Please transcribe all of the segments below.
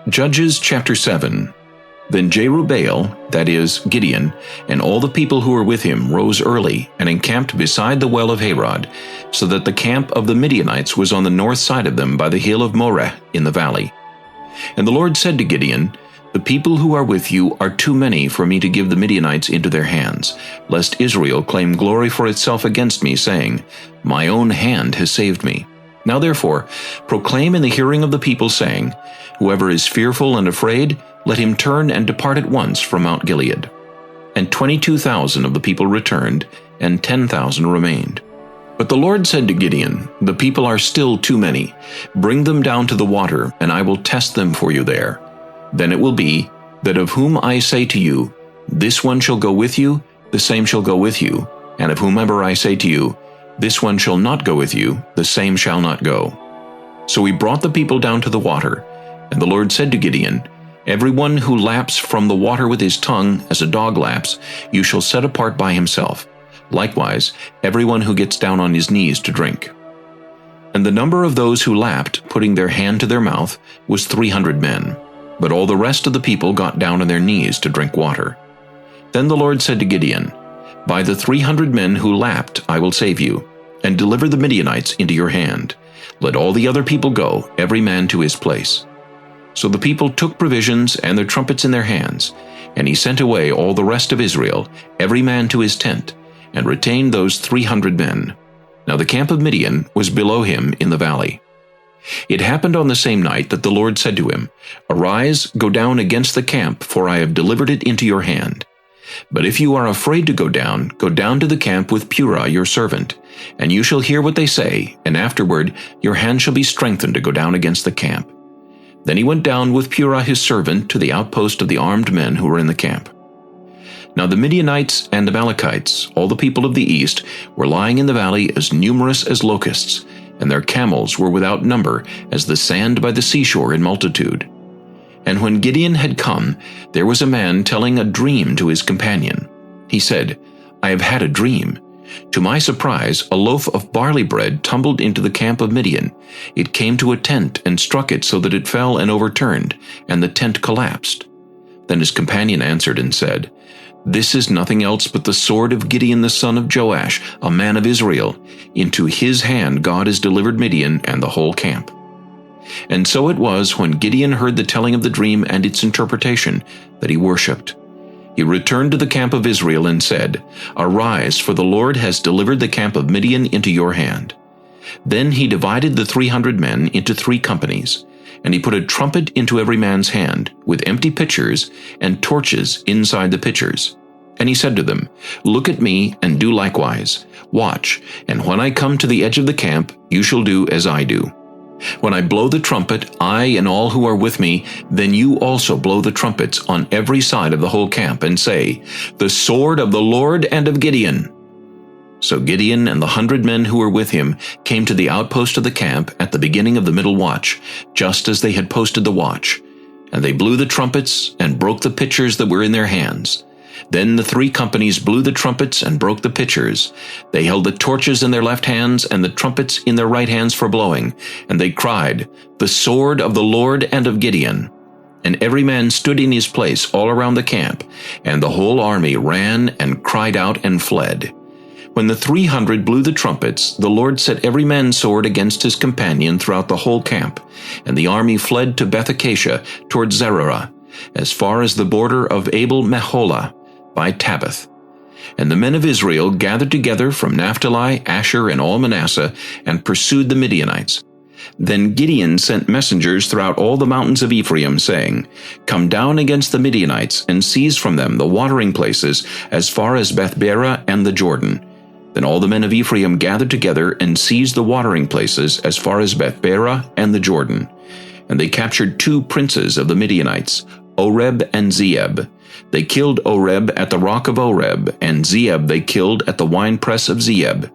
Judges chapter 7. Then Jerubbaal, that is, Gideon, and all the people who were with him rose early and encamped beside the well of Harod, so that the camp of the Midianites was on the north side of them by the hill of Moreh in the valley. And the Lord said to Gideon, The people who are with you are too many for me to give the Midianites into their hands, lest Israel claim glory for itself against me, saying, My own hand has saved me. Now therefore, proclaim in the hearing of the people, saying, Whoever is fearful and afraid, let him turn and depart at once from Mount Gilead. And 22,000 of the people returned, and 10,000 remained. But the Lord said to Gideon, The people are still too many. Bring them down to the water, and I will test them for you there. Then it will be, that of whom I say to you, This one shall go with you, the same shall go with you, and of whomever I say to you, This one shall not go with you, the same shall not go. So he brought the people down to the water, and the Lord said to Gideon, Everyone who laps from the water with his tongue, as a dog laps, you shall set apart by himself. Likewise, everyone who gets down on his knees to drink. And the number of those who lapped, putting their hand to their mouth, was 300 men. But all the rest of the people got down on their knees to drink water. Then the Lord said to Gideon, By the 300 men who lapped I will save you, and deliver the Midianites into your hand. Let all the other people go, every man to his place. So the people took provisions and their trumpets in their hands, and he sent away all the rest of Israel, every man to his tent, and retained those 300 men. Now the camp of Midian was below him in the valley. It happened on the same night that the Lord said to him, Arise, go down against the camp, for I have delivered it into your hand. But if you are afraid to go down to the camp with Purah your servant, and you shall hear what they say, and afterward your hand shall be strengthened to go down against the camp. Then he went down with Purah his servant to the outpost of the armed men who were in the camp. Now the Midianites and Amalekites, all the people of the east, were lying in the valley as numerous as locusts, and their camels were without number as the sand by the seashore in multitude. And when Gideon had come, there was a man telling a dream to his companion. He said, I have had a dream. To my surprise, a loaf of barley bread tumbled into the camp of Midian. It came to a tent and struck it so that it fell and overturned, and the tent collapsed. Then his companion answered and said, This is nothing else but the sword of Gideon the son of Joash, a man of Israel. Into his hand God has delivered Midian and the whole camp. And so it was, when Gideon heard the telling of the dream and its interpretation, that he worshipped. He returned to the camp of Israel and said, Arise, for the Lord has delivered the camp of Midian into your hand. Then he divided the 300 men into 3 companies, and he put a trumpet into every man's hand, with empty pitchers and torches inside the pitchers. And he said to them, Look at me and do likewise. Watch, and when I come to the edge of the camp, you shall do as I do. When I blow the trumpet, I and all who are with me, then you also blow the trumpets on every side of the whole camp, and say, The sword of the Lord and of Gideon. So Gideon and the 100 men who were with him came to the outpost of the camp at the beginning of the middle watch, just as they had posted the watch. And they blew the trumpets and broke the pitchers that were in their hands. Then the 3 companies blew the trumpets and broke the pitchers. They held the torches in their left hands and the trumpets in their right hands for blowing, and they cried, The sword of the Lord and of Gideon. And every man stood in his place all around the camp, and the whole army ran and cried out and fled. When the 300 blew the trumpets, the Lord set every man's sword against his companion throughout the whole camp, and the army fled to Beth-Acacia toward Zererah, as far as the border of Abel-Meholah, by Tabbath. And the men of Israel gathered together from Naphtali, Asher, and all Manasseh, and pursued the Midianites. Then Gideon sent messengers throughout all the mountains of Ephraim, saying, Come down against the Midianites, and seize from them the watering places as far as Beth-Barah and the Jordan. Then all the men of Ephraim gathered together and seized the watering places as far as Beth-Barah and the Jordan. And they captured 2 princes of the Midianites, Oreb and Zeeb. They killed Oreb at the rock of Oreb, and Zeeb they killed at the winepress of Zeeb.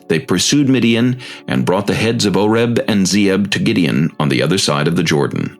They pursued Midian, and brought the heads of Oreb and Zeeb to Gideon on the other side of the Jordan.